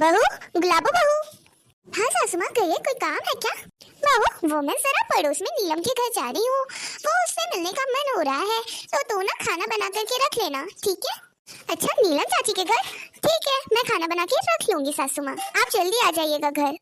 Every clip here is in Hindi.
बहू, गुलाबो बहू। हाँ सासू माँ कहिए, कोई काम है क्या? बहू वो मैं जरा पड़ोस में नीलम के घर जा रही हूँ, वो उससे मिलने का मन हो रहा है, तो तू ना खाना बना करके रख लेना, ठीक है? अच्छा नीलम चाची के घर? ठीक है, मैं खाना बना के रख लूंगी सासू माँ, आप जल्दी आ जाइएगा घर।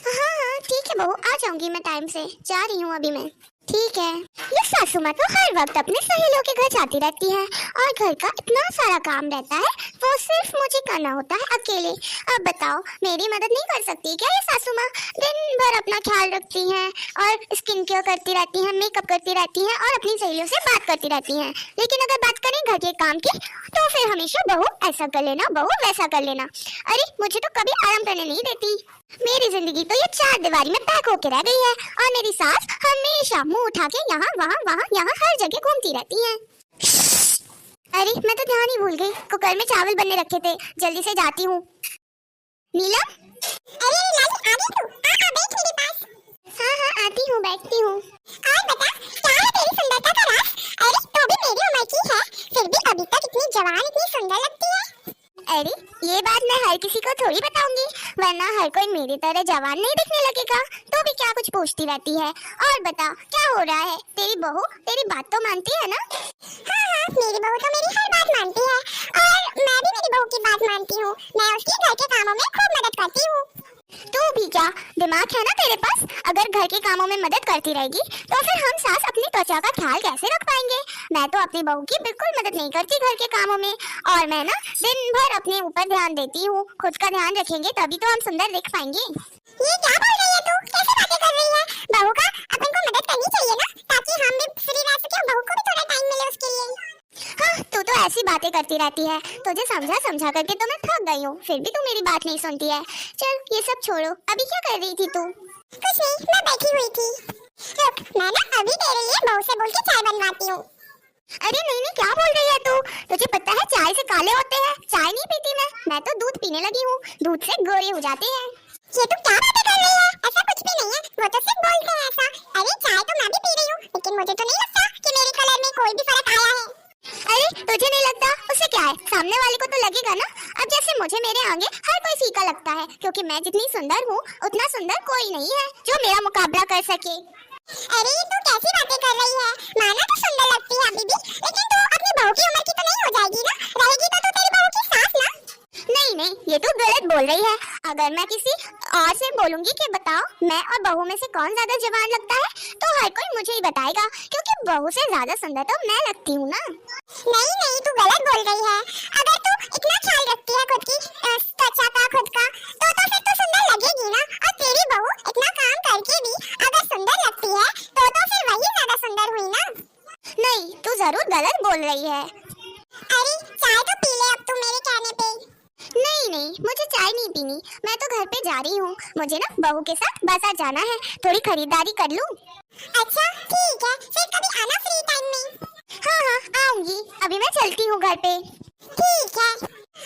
हाँ हाँ ठीक है बहू, आ जाऊंगी मैं टाइम से, जा रही हूँ अभी मैं। ठीक है। ये सासू माँ तो हर वक्त अपने सहेलियों के घर जाती रहती है और घर का इतना सारा काम रहता है, वो सिर्फ मुझे करना होता है अकेले। अब बताओ मेरी मदद नहीं कर सकती क्या ये सासू माँ? दिन भर अपना ख्याल रखती हैं और स्किन केयर करती रहती हैं, मेकअप करती रहती हैं और अपनी सहेलियों से बात करती रहती हैं, लेकिन अगर बात करें घर के काम की तो फिर हमेशा बहू ऐसा कर लेना, बहू वैसा कर लेना। अरे मुझे तो कभी आराम करने नहीं देती। मेरी जिंदगी तो ये चार दीवारी में पैक होके रह गई है और मेरी सास हमेशा मुंह उठा के यहाँ वहाँ हर जगह घूमती रहती है। अरे मैं तो ध्यान ही भूल गई, कुकर में चावल बनने रखे थे, जल्दी से जाती हूँ। नीलम, अरे लाली आ गई तू? आ बैठ मेरे पास। हाँ आती हूँ, बैठती हूँ। और बता क्या है तेरी सुंदरता का राज? अरे तो भी मेरी उम्र की है, फिर भी अभी तक इतनी जवान, इतनी सुंदर लगती है। अरे ये बात मैं हर किसी को थोड़ी बताऊंगी, वरना हर कोई मेरी तरह जवान नहीं दिखने लगेगा। तो भी क्या कुछ पूछती रहती है? और बता क्या हो रहा है? तेरी बहू तेरी बात तो मानती है ना? हाँ मेरी बहू तो मेरी हर बात मानती है और मैं भी मेरी बहू की बात मानती हूँ। मैं उसके घर के कामों में खूब मदद करती हूँ। तू भी क्या दिमाग है ना तेरे पास? अगर घर के कामों में मदद करती रहेगी तो फिर हम सास अपनी त्वचा का ख्याल कैसे रख पाएंगे? मैं तो अपनी बहू की बिल्कुल मदद नहीं करती घर के कामों में, और मैं ना दिन भर अपने ऊपर ध्यान देती हूँ। खुद का ध्यान रखेंगे तभी तो हम सुंदर दिख पाएंगे। ये क्या बोल रही है तू? कैसे बातें कर रही है? बहू का अपन को मदद करनी चाहिए ना, ताकि हम भी फ्री रह सके, बहू को भी थोड़ा टाइम मिले उसके लिए। हाँ तू तो ऐसी बातें करती रहती है, तुझे समझा समझा करके तो मैं थक गई हूँ, फिर भी तू मेरी बात नहीं सुनती है। चल ये सब छोड़ो, अभी क्या कर रही थी तू? कुछ नहीं, मैं बैठी हुई थी। रुक, मैं ना अभी तेरे लिए बहू से बोल के चाय बनवाती हूँ। अरे नहीं क्या बोल रही है तू? तुझे पता है चाय से काले होते हैं, चाय नहीं पीती मैं तो दूध पीने लगी हूँ, दूध से गोरे हो जाते हैं। ये तू क्या बातें कर रही है? ऐसा कुछ भी नहीं है, वो तो सिर्फ बोलते हैं ऐसा। अरे चाय तो मैं भी पी रही हूँ, लेकिन मुझे तो नहीं लगता कि मेरे कलर में कोई भी फर्क आया है। अरे तुझे नहीं लगता, उससे क्या है, सामने वाले को तो लगेगा ना। अब जैसे मुझे मेरे आगे हर कोई फीका लगता है, क्योंकि मैं जितनी सुंदर हूँ उतना सुंदर कोई नहीं है जो मेरा मुकाबला कर सके। अरे तू कैसी बातें कर रही है? माना तो सुंदर लगती है अभी भी, लेकिन तू अपनी बहू की उम्र की तो नहीं हो जाएगी ना, रहेगी तो तू तेरी बहू की सास ना। नहीं ये तू गलत बोल रही है। अगर मैं किसी और से बोलूंगी कि बताओ मैं और बहू में से कौन ज्यादा जवान लगता है, तो हर कोई मुझे ही बताएगा, क्योंकि बहू से ज्यादा सुंदर तो मैं लगती हूँ ना। नहीं तू गलत बोल रही है। अगर तू इतना ख्याल रखती है खुद की त्वचा का, खुद का, तो फिर तो सुंदर लगेगी ना। और तेरी बहू इतना काम करके भी अगर सुंदर लगती है तो फिर वही ज्यादा सुंदर हुई ना। नहीं तू जरूर गलत बोल रही है। अरे चाय तो पी ले अब तू मेरे कहने पे। नहीं मुझे चाय नहीं पीनी, मैं तो घर पे जा रही हूँ, मुझे ना बहू के साथ बाजार जाना है, थोड़ी खरीदारी कर लूँ। अच्छा ठीक है, फिर कभी आना फ्री टाइम में। हाँ आऊंगी, अभी मैं चलती हूँ घर पे। ठीक है।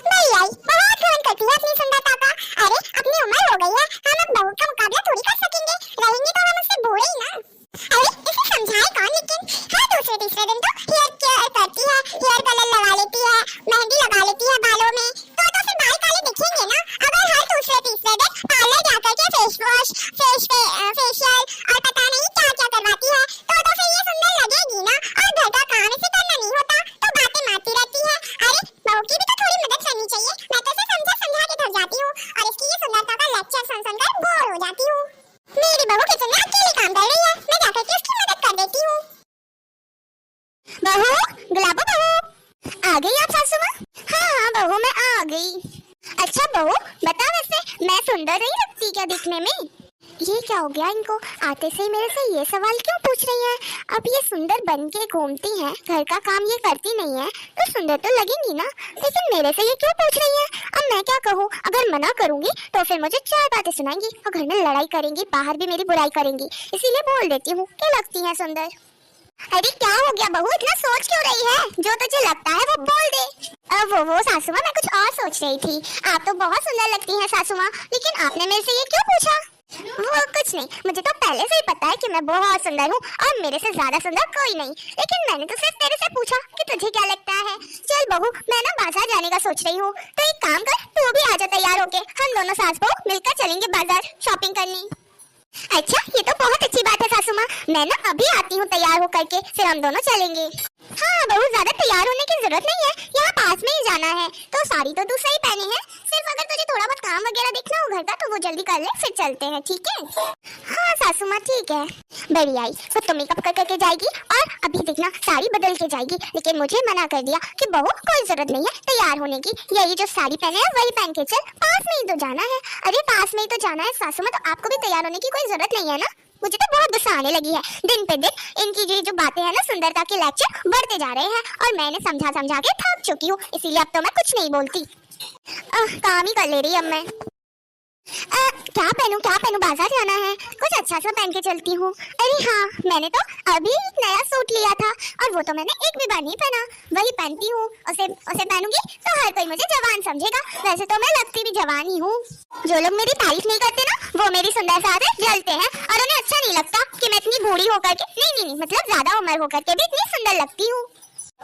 नहीं आई, बहुत फोन करती है अपनी सुंदरता का। अरे अपनी उम्र हो गई है, हम अब बहू का मुकाबला थोड़ी कर सकेंगे, रहेंगे तो हम उससे बूढ़े ही ना। अरे इसे समझाए कौन, लेकिन हर दूसरे तीसरे दिन तो हेयर केयर करती है, हेयर कलर लगा लेती है, मेहंदी लगा लेती है बालों में, तो फिर बाल काले दिखेंगे ना। अगर हर दूसरे तीसरे दिन पार्लर जाकर के फेस वॉश, फेशियल और पता नहीं क्या क्या करवाती है, तो फिर ये सुंदर लगेगी ना। और घर का काम इसे करना नहीं होता तो बातें मारती रहती है। अरे बहू की भी तो थोड़ी मदद करनी चाहिए, मैं तो इसे समझा के थक जाती हूँ और इसकी ये सुंदरता का लेक्चर सुन कर बोर हो जाती हूँ। मेरी बहू किचन में अकेले काम कर रही है, मैं जाकर के उसकी मदद कर देती हूँ। बहू, गुलाबो बहू, आ गई आप सासू माँ? हाँ बहू मैं आ गई। अच्छा बहू बता, वैसे मैं सुंदर नहीं लगती क्या दिखने में? ये क्या हो गया इनको, आते से ही मेरे से ये सवाल क्यों पूछ रही हैं? अब ये सुंदर बन के घूमती हैं, घर का काम ये करती नहीं है, तो सुंदर तो लगेंगी ना, लेकिन मेरे से ये क्यों पूछ रही हैं? अब मैं क्या कहूँ? अगर मना करूंगी तो फिर मुझे चार बातें सुनाएंगी और घर में लड़ाई करेंगी, बाहर भी मेरी बुराई करेंगी, इसीलिए बोल देती हूँ कि लगती है सुंदर। अरे क्या हो गया बहू, इतना सोच क्यों रही है? जो तुझे लगता है वो बोल दे। अब वो सासू माँ, मैं कुछ और सोच रही थी। आप तो बहुत सुंदर लगती हैं सासू माँ, लेकिन आपने मेरे से ये क्यों पूछा? वो कुछ नहीं, मुझे तो पहले से ही पता है कि मैं बहुत सुंदर हूँ और मेरे से ज्यादा सुंदर कोई नहीं, लेकिन मैंने तो सिर्फ तेरे से पूछा कि तुझे क्या लगता है। चल बहू, मैं ना बाजार जाने का सोच रही हूँ, तो एक काम कर, तू भी आजा तैयार होके, हम दोनों सास बहू मिलकर चलेंगे बाजार शॉपिंग करनी। अच्छा, ये तो बहुत अच्छी बात है सासू माँ, मैं ना अभी आती हूँ तैयार होकर के, फिर हम दोनों चलेंगे। हाँ बहू, ज्यादा तैयार होने की जरूरत नहीं है, यहाँ पास में ही जाना है, तो साड़ी तो तू सही पहनी है, सिर्फ अगर तुझे थोड़ा बहुत काम वगैरह देखना हो घर का तो वो जल्दी कर ले, फिर चलते हैं, ठीक है? हाँ सासू माँ ठीक है। बढ़िया आई, तो तुम मेकअप कर करके जाएगी और अभी देखना साड़ी बदल के जाएगी, लेकिन मुझे मना कर दिया कि बहू कोई जरूरत नहीं है तैयार होने की, यही जो साड़ी पहने है वही पहन के चल, पास में ही तो जाना है। अरे पास में ही तो जाना है सासू माँ, तो आपको भी तैयार होने की कोई जरूरत नहीं है ना। मुझे तो बहुत गुस्सा आने लगी है, दिन पे दिन इनकी जो बातें हैं ना, सुंदरता के लेक्चर बढ़ते जा रहे हैं और मैंने समझा समझा के थक चुकी हूँ, इसीलिए अब तो मैं कुछ नहीं बोलती, काम ही कर ले रही अब मैं। क्या पहनूं, बाजार जाना है, कुछ अच्छा सा पहन के चलती हूँ। अरे हाँ, मैंने तो अभी एक नया सूट लिया था और वो तो मैंने एक भी बार नहीं पहना, वही पहनती हूँ, उसे पहनूंगी तो हर कोई मुझे जवान समझेगा, वैसे तो मैं लगती भी जवान ही हूँ। जो लोग मेरी तारीफ नहीं करते ना, वो मेरी सुंदरता से जलते हैं और उन्हें अच्छा नहीं लगता कि मैं इतनी बूढ़ी होकर के, नहीं, मतलब ज्यादा उम्र होकर के भी इतनी सुंदर लगती हूँ।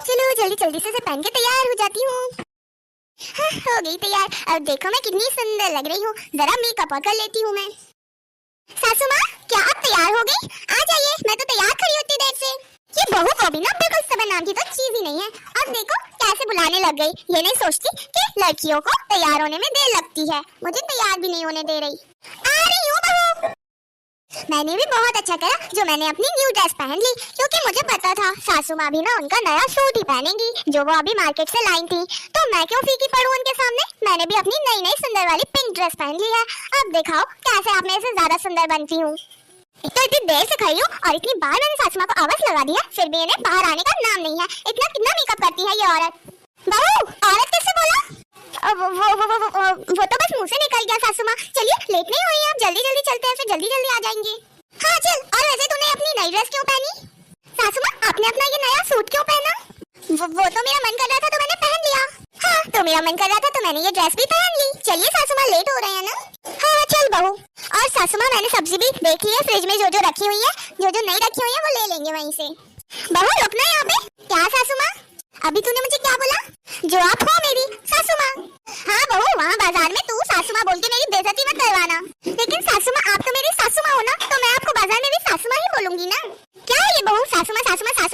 चलो जल्दी से पहन के तैयार हो जाती हूँ। हाँ, हो गई तैयार, अब देखो मैं कितनी सुंदर लग रही हूँ, जरा मेकअप कर लेती हूँ मैं। सासू माँ, क्या आप तैयार हो गई? आ जाइए, मैं तो तैयार खड़ी होती देर से। ये बहू को भी ना बिल्कुल समय नाम की तो चीज ही नहीं है, अब देखो कैसे बुलाने लग गई, ये नहीं सोचती कि लड़कियों को तैयार होने में देर लगती है, मुझे तैयार भी नहीं होने दे रही। आ रही हूँ बहू। मैंने भी बहुत अच्छा करा जो मैंने अपनी न्यू ड्रेस पहन ली, क्योंकि मुझे पता था सासू माँ भी ना उनका नया सूट ही पहनेंगी जो वो अभी मार्केट से लाई थी, तो मैं क्यों फीकी पड़ूं उनके सामने। मैंने भी अपनी नई सुंदर वाली पिंक ड्रेस पहन ली है, अब दिखाओ कैसे आप मेरे से ज्यादा सुंदर बनती हूँ। तो इतनी देर से खड़ी हूँ और इतनी बार मैंने सासू माँ को आवाज लगा दी है, फिर भी इन्हें बाहर आने का नाम नहीं है। इतना कितना मेकअप करती है ये औरत। बहू, औरत किससे बोला? वो तो बस मुंह से निकल गया सासू माँ। चलिए लेट नहीं हुई, आप जल्दी चलते हैं, फिर जल्दी आ जाएंगे। हाँ चल, और वैसे तूने अपनी नई ड्रेस क्यों पहनी? सासू माँ, आपने अपना ये नया सूट क्यों पहना? वो तो मेरा मन कर रहा था तो मैंने पहन लिया। हाँ, तो मेरा मन कर रहा था तो मैंने ये ड्रेस भी पहन ली। चलिए सासू माँ, लेट हो रहे हैं ना। हाँ चल बहू। और सासू माँ, मैंने सब्जी भी देख ली है फ्रिज में, जो रखी हुई है, जो नहीं रखी हुई है वो ले लेंगे वहीं से। बहू रुकना यहाँ पे। क्या सासू माँ? अभी तूने मुझे क्या बोला? जो आप हो मेरी सासू माँ। हाँ बहू, वहाँ बाजार में तू सासू माँ बोल के मेरी बेइज्जती मत करवाना। लेकिन सासू माँ, आप तो मेरी सासू माँ हो ना, तो मैं आपको बाजार में भी सासू माँ ही बोलूंगी ना। क्या है ये बहू, सासू माँ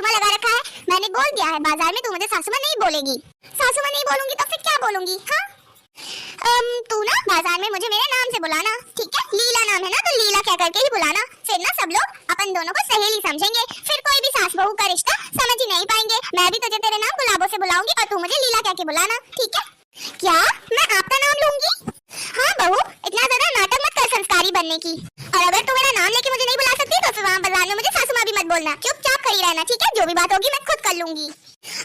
लगा रखा है? मैंने बोल दिया है बाजार में तू मुझे सासू माँ नहीं बोलेगी। सासू माँ नहीं बोलूंगी तो फिर क्या बोलूंगी? हाँ, तू ना बाजार में मुझे मेरे नाम से बुलाना, ठीक है? लीला नाम है ना, तो लीला कह करके ही बुलाना, फिर ना सब लोग अपन दोनों को सहेली समझेंगे, फिर कोई भी सास बहू का रिश्ता समझ ही नहीं पाएंगे। मैं भी तुझे तेरे नाम गुलाबों से बुलाऊंगी और तू मुझे लीला कह के बुलाना, ठीक है? क्या मैं आपका नाम लूंगी? हाँ बहू, इतना ज्यादा नाटक मत कर संस्कारी बनने की, और अगर तू मेरा नाम लेके मुझे नहीं बुला सकती तो फिर वहाँ बाजार में मुझे सासू माँ भी मत बोलना, चुपचाप खड़ी रहना, ठीक है? जो भी बात होगी मैं खुद कर लूंगी।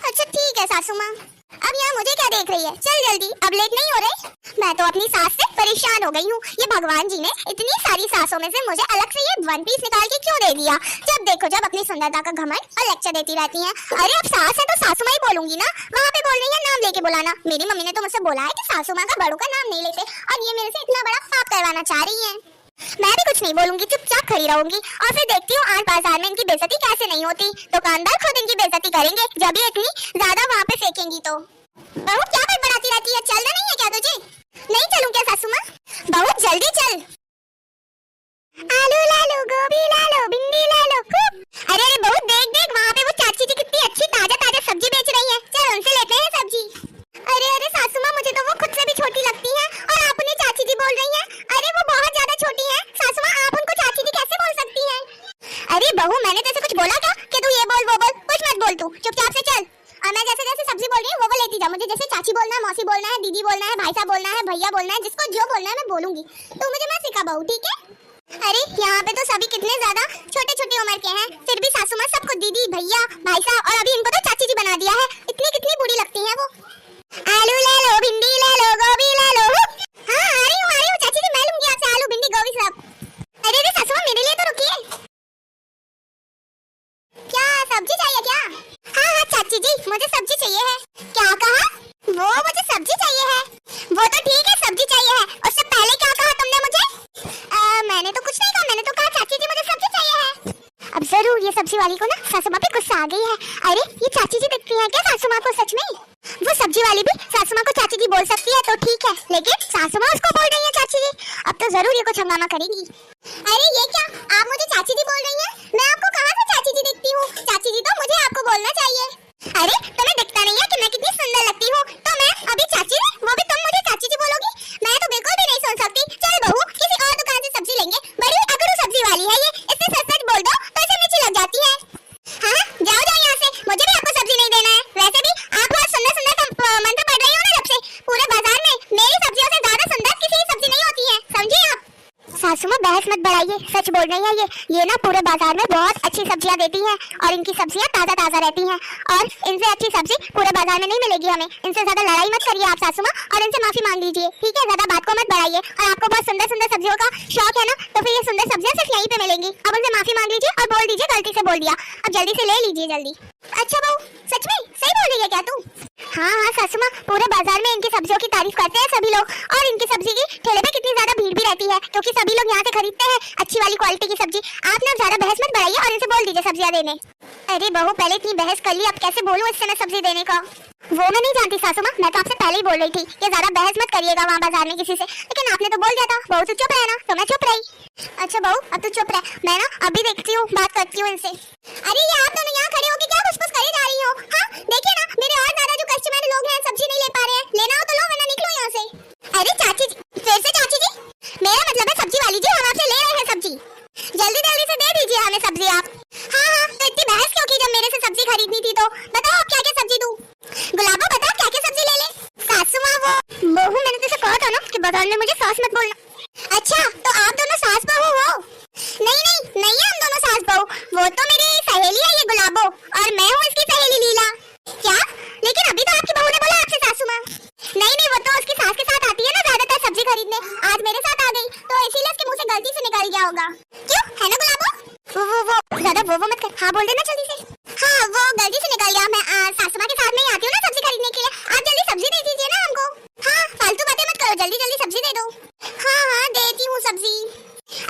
अच्छा ठीक है सासू माँ। अब यहाँ मुझे क्या देख रही है, चल जल्दी, अब लेट नहीं हो रही? मैं तो अपनी सास से परेशान हो गई हूँ, ये भगवान जी ने इतनी सारी सासों में से मुझे अलग से ये वन पीस निकाल के क्यों दे दिया? जब देखो जब अपनी सुंदरता का घमंड और लेक्चर देती रहती हैं। अरे अब सास है तो सासू माँ ही बोलूंगी ना, वहाँ पे बोल रही है नाम लेके बुलाना। मेरी मम्मी ने तो मुझसे बोला है कि सासू माँ का बड़ों का नाम नहीं लेते, और ये मेरे से इतना बड़ा पाप करवाना चाह रही है। मैं भी कुछ नहीं बोलूंगी, चुपचाप खड़ी रहूंगी और फिर देखती हूँ आज बाजार में इनकी बेइज्जती कैसे नहीं होती। दुकानदार खुद इनकी बेइज्जती करेंगे जब ये इतनी ज्यादा वहाँ पे फेंकेंगी तो। बहू क्या बड़बड़ाती रहती है, चलना नहीं है क्या तुझे? नहीं चलूं क्या सासू माँ? बहू जल्दी चल। आलू ला लो, गोभी ला लो, भिंडी ला लो खूब। अरे बहू देख वहाँ पे वो चाची जी कितनी अच्छी ताजा सब्जी बेच रही है, चल उनसे लेते हैं सब्जी। अरे सासू माँ, मुझे तो वो खुद से भी छोटी लगती है और आप उन्हें चाची जी बोल रही हैं। अरे वो बहुत ज्यादा छोटी है सासू माँ, आप उनको चाची जी कैसे बोल सकती हैं? अरे बहू, मैंने तेरे कुछ बोला क्या कि तू ये बोल वो बोल? कुछ मत बोल, तू चुपचाप से चल। और मैं जैसे सब्जी बोल रही हूँ वो लेती जा, मुझे जैसे चाची बोलना है, मौसी बोलना है, दीदी बोलना है, भाई साहब बोलना है, भैया बोलना है, जिसको जो बोलना है मैं बोलूंगी, तो मुझे मत सिखा बहू, ठीक है? अरे यहाँ पे तो सभी कितने ज्यादा छोटे उम्र के हैं, फिर भी सासू माँ सबको दीदी, भैया, भाई साहब और अभी इनको तो चाची जी बना दिया है। इतनी कितनी बुरी लगती है वो। आलू ले लो, भिंडी ले लो, गोभी ले लो। हाँ आ रही हूँ चाची जी, मैं लूंगी आपसे आलू भिंडी गोभी सब। अरे सासू माँ, मेरे लिए तो रुकिए। क्या सब्जी चाहिए क्या? हाँ चाची जी, मुझे सब्जी चाहिए है। क्या कहा? वो मुझे सब्जी चाहिए है। वो तो ठीक है, सब्जी चाहिए है, उससे पहले क्या कहा तुमने मुझे? मैंने तो सब्जी वाली को ना सासू माँ पे गुस्सा आ गई है। अरे ये चाची जी दिखती हैं क्या सासू माँ को सच में? वो सब्जी वाली भी सासू माँ को चाची जी बोल सकती है तो ठीक है, लेकिन सासू माँ उसको बोल रही है चाची जी। अब तो जरूर ये कुछ हंगामा करेगी। अरे ये क्या, आप मुझे चाची जी बोल रही हैं? मैं आपको कहाँ से चाची जी दिखती हूँ? चाची जी तो मुझे आपको बोलना चाहिए। अरे तुम्हें दिखता नहीं है कि मैं कितनी सुंदर लगती हूँ? तो मैं अभी चाची जी, वो भी तुम मुझे चाची जी बोलोगी? मैं तो बिल्कुल भी नहीं सुन सकती। चल बहू, किसी और दुकान से सब्जी लेंगे, बड़ी अगड़ू सब्जी वाली है ये, इससे सच सच बोल दो तो इसे मिर्ची लग जाती है। हाँ जाओ जाओ यहाँ से, मुझे भी आपको सब्जी नहीं देना है। वैसे भी आप बहुत सुंदर सुंदर मंत्र पढ़ रही हो ना जब से, पूरे बाजार में मेरी सब्जियों से ज्यादा सुंदर किसी की सब्जी नहीं होती है, समझे आप? सासू माँ बहस मत बढ़ाइए, सच बोल रही है ये ना पूरे बाजार में बहुत अच्छी सब्जियाँ देती हैं और इनकी सब्जियाँ ताजा ताजा रहती हैं और इनसे अच्छी सब्जी पूरे बाजार में नहीं मिलेगी हमें। इनसे ज्यादा लड़ाई मत करिए आप सासू माँ और इनसे माफी मांग लीजिए, ठीक है? ज्यादा बात को मत बढ़ाइए। और आपको बहुत सुंदर सुंदर सब्जियों का शौक है ना, तो फिर ये सुंदर सब्जियाँ सिर्फ यहीं पे मिलेंगी। अब उनसे माफी मांग लीजिए और बोल दीजिए गलती से बोल दिया, अब जल्दी से ले लीजिए जल्दी। अच्छा बहू, सच में सही बोल रही है क्या तू? हाँ हाँ सासू माँ, पूरे बाजार में इनकी सब्जियों की तारीफ करते हैं सभी लोग और इनकी सब्जी की ठेले पे कितनी ज्यादा भीड़ भी रहती है क्योंकि सभी लोग यहाँ से खरीदते हैं अच्छी वाली क्वालिटी की सब्जी। आप ना ज्यादा बहस मत बढ़ाइए और इनसे बोल दीजिए सब्जियाँ देने। अरे बहू, पहले इतनी बहस कर ली, अब कैसे बोलूं इससे मैं सब्जी देने का? वो मैं नहीं जानती सासू माँ, मैं तो आपसे पहले ही बोल रही थी कि ज्यादा बहस मत करिएगा वहाँ बाजार में किसी से, लेकिन आपने तो बोल दिया था बहू तू चुप रहना, तो मैं चुप रही। अच्छा बहू, अब तू चुप रह, मैं ना अभी देखती हूँ, बात करती हूँ इनसे। अरे ये आप दोनों यहाँ खड़े होके क्या घुस-पुस करे जा रही हो? हाँ देखिए ना, मेरे और ज्यादा जो कस्टमर लोग हैं सब्जी नहीं ले पा रहे हैं, लेना हो तो लो वरना निकलो यहाँ से। अरे चाची जी, फिर से चाची जी? मेरा मतलब है सब्जी वाली जी, हम आपसे ले रहे हैं सब्जी, जल्दी जल्दी से दे दीजिए हमें सब्जी आप। हाँ हाँ, तो इतनी बहस क्यों की? जब मेरे से सब्जी खरीदनी थी तो बताओ आप क्या क्या सब्जी दूं? गुलाबो बता क्या क्या सब्जी ले ले? सासू माँ वो बहू, मैंने तुझसे कहा था ना कि बाजार में मुझे सास मत बोलना। अच्छा तो आप दोनों सास बहू हो? नहीं नहीं नहीं है हम दोनों सास बहू, वो तो मेरी सहेली है ये गुलाबो और मैं हूँ इसकी सहेली लीला। क्या? लेकिन अभी तो आपकी बहू ने बोला आपसे सासू माँ। नहीं नहीं, वो तो उसकी सास के साथ आती है ना ज्यादातर सब्जी खरीदने, आज मेरे साथ आ गई तो इसीलिए उसके मुंह से गलती से निकल गया होगा। क्यों, है ना गुलाबो? वो ज्यादा वो मत कर, हाँ बोल देना जल्दी से। हाँ वो गलती से निकल गया, मैं सासू माँ के साथ में ही आती हूँ ना सब्जी खरीदने के लिए, आप जल्दी सब्जी दे दीजिए ना हमको। हाँ फालतू बातें मत करो, जल्दी जल्दी सब्जी दे दो। हाँ हाँ देती हूँ सब्जी।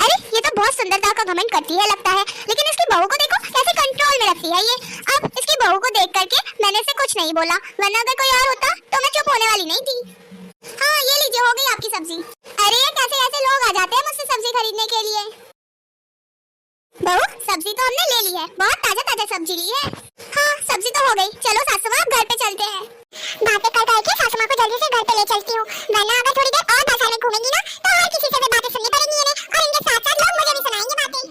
अरे ये तो बहुत सुंदरता का घमंड करती है लगता है, लेकिन इसकी बहू को देखो कैसे कंट्रोल में रखती है ये। अब इसकी बहू को देख करके मैंने इसे कुछ नहीं बोला, वरना अगर कोई और होता तो मैं चुप होने वाली नहीं थी। हाँ ये लीजिए, हो गई आपकी सब्जी। अरे कैसे कैसे लोग आ जाते हैं मुझसे सब्जी खरीदने के लिए। बहू सब्जी तो हमने ले ली है, बहुत ताजा ताजा सब्जी ली है। हाँ सब्जी तो हो गई, चलो सासू माँ घर पे चलते हैं। बातें कर करके सासू माँ को जल्दी से घर पे ले चलती हूँ, वरना अगर थोड़ी देर और बाजार में घूमेंगी ना तो और किसी से भी बातें सुननी पड़ेंगी इन्हें और इनके साथ साथ लोग मुझे भी सुनाएंगे बातें।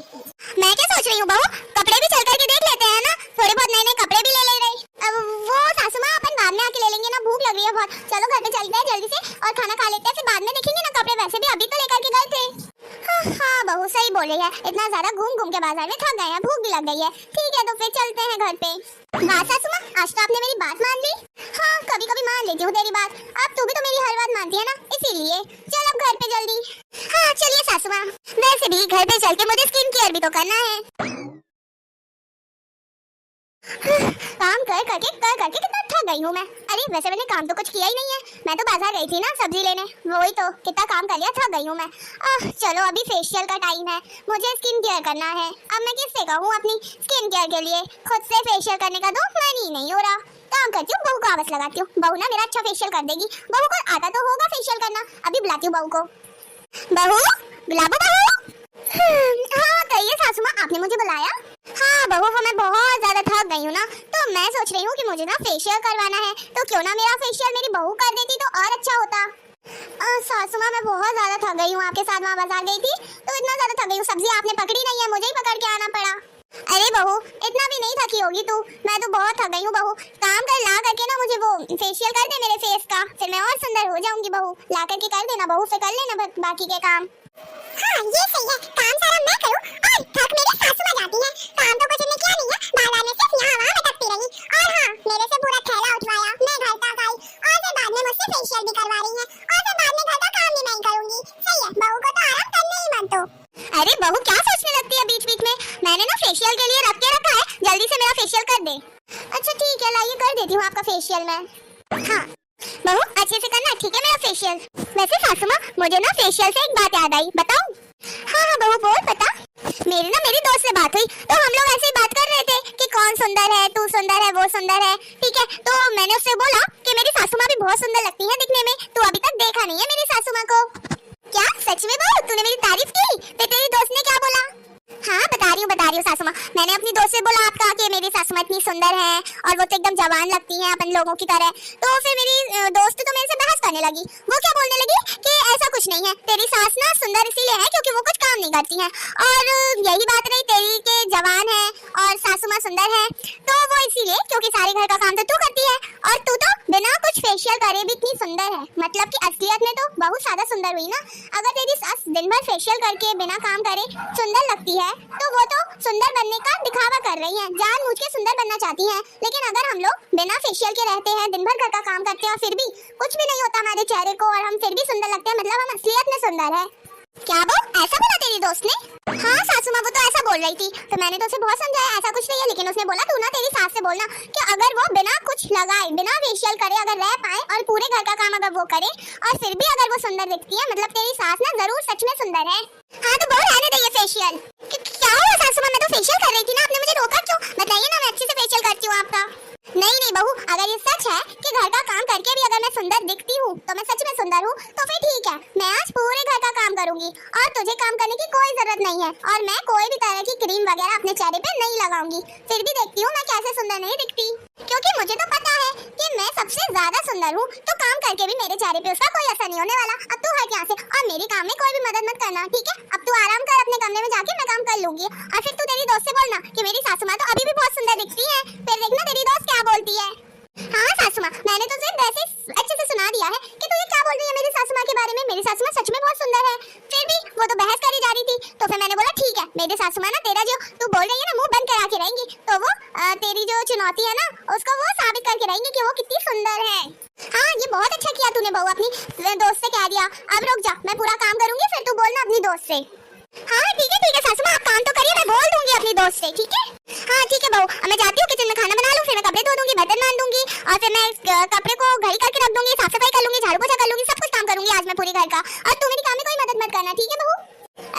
मैं क्या सोच रही हूँ बहू, कपड़े भी चल करके देख लेते हैं ना, थोड़े बहुत नए नए कपड़े भी ले रहे। अब वो सासू माँ अपन बाद में आके ले लेंगे ना, भूख लग रही है बहुत। चलो घर पे चलते हैं जल्दी से और खाना खा लेते हैं, फिर बाद में देखेंगे ना कपड़े, वैसे भी अभी तो लेकर के गए थे। हाँ बहू सही बोल रही है, इतना ज्यादा घूम घूम के बाजार में थक गए हैं, भूख भी लग गई है। ठीक है तो फिर चलते हैं घर पे। वाह सासू माँ, आज तो आपने मेरी बात मान ली। हाँ कभी कभी मान लेती हूँ तेरी बात, अब तू भी तो मेरी हर बात मानती है ना, इसीलिए। चल अब घर पे जल्दी। हाँ चलिए सासू माँ, वैसे भी घर पे चल के मुझे स्किन केयर भी तो करना है। काम कर करके कितना थक गई हूँ मैं। अरे वैसे मैंने काम तो कुछ किया ही नहीं है, मैं तो बाजार गई थी ना सब्जी लेने, वही तो कितना काम कर लिया, थक गई हूँ मैं। चलो अभी फेशियल का टाइम है, मुझे स्किन केयर करना है। अब मैं किससे कहूँ अपनी स्किन केयर के लिए, खुद से फेशियल करने का तो मन ही नहीं हो रहा। काम करती हूँ, बहू को आवाज लगाती हूँ, बहू ना मेरा अच्छा फेशियल कर देगी। बहू को आता तो होगा फेशियल करना, अभी बुलाती हूँ बहू को। बहू, बुलाबो बहू। हाँ कहिए सासू माँ, आपने मुझे बुलाया? हाँ बहू, वो मैं बहुत ज्यादा थक गई हूँ ना, तो मैं सोच रही हूँ कि मुझे ना फेशियल करवाना है, तो क्यों ना मेरा फेशियल मेरी बहू कर देती तो और अच्छा होता। सासू माँ मैं बहुत ज्यादा थक गई हूँ, आपके साथ वहाँ बाजार गई थी तो इतना ज्यादा थक गई हूँ, सब्जी आपने पकड़ी नहीं है, मुझे ही पकड़ के आना पड़ा। अरे बहू इतना भी नहीं थकी होगी तू, मैं तो बहुत थक गई हूँ बहू। काम कर ला करके ना मुझे वो फेशियल कर दे मेरे फेस का, फिर मैं और सुंदर हो जाऊंगी बहू। ला करके कर देना बहू, फिर कर लेना बाकी के काम। हाँ ये सही है, काम सारा मैं करूँ और थक मेरे सासू माँ जाती है। काम तो कुछ किया नहीं है, बाजार में सिर्फ यहाँ वहाँ भटकती रही और हाँ मेरे से पूरा थैला उठवाया, मैं घर तक आई और फिर बाद में मुझसे फेशियल भी करवा रही है और फिर बाद में घर का काम भी मैं ही करूंगी। सही है, बहू को तो आराम करने ही मत दो। अरे बहू क्या सोचने लगती है बीच बीच में, मैंने ना फेशियल के लिए रख के रखा है, जल्दी से मेरा फेशियल कर दे। अच्छा ठीक है, लाइए कर देती हूँ आपका फेशियल मैं। हाँ बहू अच्छे से करना ठीक है मेरा फेशियल। वैसे सासू माँ मुझे ना फेशियल से एक बात याद आई, बताऊं? हाँ हाँ बहू बोल बता। मेरी दोस्त से बात हुई तो हम लोग ऐसे ही बात कर रहे थे कि कौन सुंदर है, तू सुंदर है, वो सुंदर है, ठीक है। तो मैंने उससे बोला कि मेरी सासू माँ भी बहुत सुंदर लगती है दिखने में, तू अभी तक देखा नहीं है मेरी सासू माँ को। क्या सच में बहू तूने मेरी तारीफ की? तो तेरी दोस्त ने क्या बोला? हाँ बता रही हूँ सासू माँ, मैंने अपनी दोस्त से बोला आपका कि मेरी सासू माँ इतनी सुंदर है और वो तो एकदम जवान लगती है अपन लोगों की तरह। तो फिर मेरी दोस्त तो मेरे से बहस करने लगी। वो क्या बोलने लगी कि ऐसा कुछ नहीं है, तेरी सास ना सुंदर इसीलिए है क्योंकि वो कुछ काम नहीं करती है, और यही बात रही तेरी के जवान है और सासू माँ सुंदर है तो वो इसीलिए क्योंकि सारे घर का काम तो तू करती है और तू तो बिना कुछ फेशियल करे भी इतनी सुंदर है। मतलब कि असलियत में तो बहुत ज्यादा सुंदर हुई ना। अगर तेरी सास दिन भर फेशियल करके बिना काम करे सुंदर लगती है तो वो तो सुंदर बनने का दिखावा कर रही है, जानबूझ के सुंदर बनना चाहती है। लेकिन अगर हम लोग बिना फेशियल के रहते हैं, दिन भर घर का काम करते हैं और फिर भी कुछ भी नहीं होता हमारे चेहरे को और हम फिर भी सुंदर लगते हैं, मतलब हम असलियत में सुंदर है। क्या वो ऐसा बोला तेरी दोस्त ने? हाँ सासू माँ वो तो ऐसा बोल रही थी, तो मैंने तो उसे बहुत समझाया ऐसा कुछ नहीं है, लेकिन उसने बोला तू ना तेरी सास से बोलना कि अगर वो बिना कुछ लगाए बिना फेशियल करे अगर रह पाए और पूरे घर का काम अगर वो करे और फिर भी अगर वो सुंदर दिखती है, मतलब तेरी सास ना जरूर सच में सुंदर है। हाँ तो बहुत रहने दे ये फेशियल। क्या हुआ सासू माँ, मैं तो फेशियल कर रही थी ना, आपने मुझे रोका क्यों? बताइए ना, मैं अच्छे से फेशियल करती हूँ आपका। नहीं बहू, अगर ये सच है कि घर का काम करके भी अगर मैं सुंदर दिखती हूँ तो मैं सच में सुंदर हूँ, तो फिर ठीक है, मैं आज पूरे घर का काम करूंगी और तुझे काम करने की कोई जरूरत नहीं है और मैं कोई भी तरह की क्रीम वगैरह अपने चेहरे पे नहीं लगाऊंगी। फिर भी देखती हूँ मैं कैसे सुंदर नहीं दिखती, क्योंकि मुझे तो पता है कि मैं सबसे ज्यादा सुंदर हूँ, तो काम करके भी मेरे चेहरे पे उसका कोई असर नहीं होने वाला। अब तू हट यहाँ से और मेरे काम में कोई भी मदद मत करना, ठीक है? अब तू आराम कर अपने कमरे में जाके, मैं काम कर लूंगी। और फिर तू तेरी दोस्त से बोलना कि मेरी सासू माँ तो अभी भी बहुत सुंदर दिखती है, फिर देखना तेरी दोस्त क्या बोलती है। हाँ सासू माँ, मैंने तो सिर्फ वैसे अच्छे से सुना दिया है कि तू ये क्या बोल रही है मेरी सासू माँ के बारे में। मेरी सासू माँ सच में बहुत सुंदर है। फिर भी वो तो बहस करी जा रही थी, तो फिर मैंने बोला ठीक है, मेरी सासू माँ ना तेरा जो तू बोल रही है ना मुंह बंद करा के रहेंगी, तो वो तेरी जो चुनौती है ना उसको वो साबित करके रहेंगी कि वो कितनी सुंदर है। हाँ ये बहुत अच्छा किया तूने बहू, अपनी दोस्त से कह दिया। अब रुक जा, मैं पूरा काम करूंगी फिर तू बोलना अपनी दोस्त से। हाँ ठीक है सासू माँ, आप काम तो करिए, मैं बोल दूंगी अपनी दोस्त से, ठीक है? हाँ ठीक है बहू, मैं जाती हूँ किचन में खाना बना लूँ, फिर मैं कपड़े धो दूंगी, बर्तन मान दूंगी और फिर मैं कपड़े को घड़ी करके रख दूंगी, साफ सफाई कर लूंगी, झाड़ू पोछा कर लूंगी, सब कुछ काम करूंगी आज मैं पूरे घर का। और तू मेरी काम में कोई मदद मत करना, ठीक है बहू?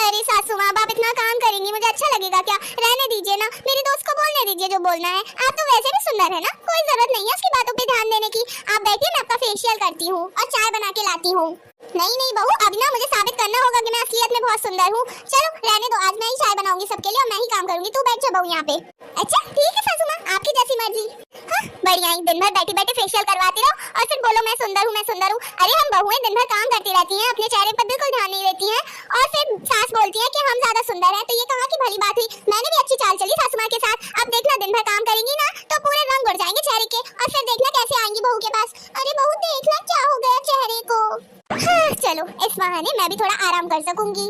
अरे सासू माँ, आप इतना काम करेंगी मुझे अच्छा लगेगा क्या? रहने दीजिए ना, मेरी दोस्त को बोलने दीजिए जो बोलना है। आप तो वैसे भी सुंदर है ना, कोई जरूरत नहीं है उसकी बातों पे ध्यान देने की। आप बैठिए, मैं आपका फेशियल करती हूँ और चाय बना के लाती हूँ। नहीं बहू, अब ना मुझे साबित करना होगा कि मैं असलियत में बहुत सुंदर हूँ। चलो रहने दो, आज मैं ही चाय बनाऊंगी सबके लिए और मैं ही काम करूंगी, तू बैठ जा बहू यहाँ पे। अच्छा ठीक है सासू माँ, आपकी जैसी मर्जी। हाँ बढ़िया ही, दिन भर बैठे बैठे फेशियल करवाती रहो और फिर बोलो मैं सुंदर हूँ, मैं सुंदर हूँ। अरे हम बहुएं दिन भर काम करती रहती हैं, अपने चेहरे पर बिल्कुल ध्यान नहीं देती हैं और फिर सास बोलती है कि हम ज्यादा सुंदर है, तो ये कहाँ की भली बात हुई? मैंने भी अच्छी चाल चली सासू माँ के साथ। अब देखना दिन भर काम करेंगी ना तो पूरे रंग उड़ जाएंगे चेहरे के और फिर देखना कैसे आएंगी बहू के पास। अरे बहू देखना क्या हो गया चेहरे को। हाँ चलो, इस बहाने मैं भी थोड़ा आराम कर सकूंगी।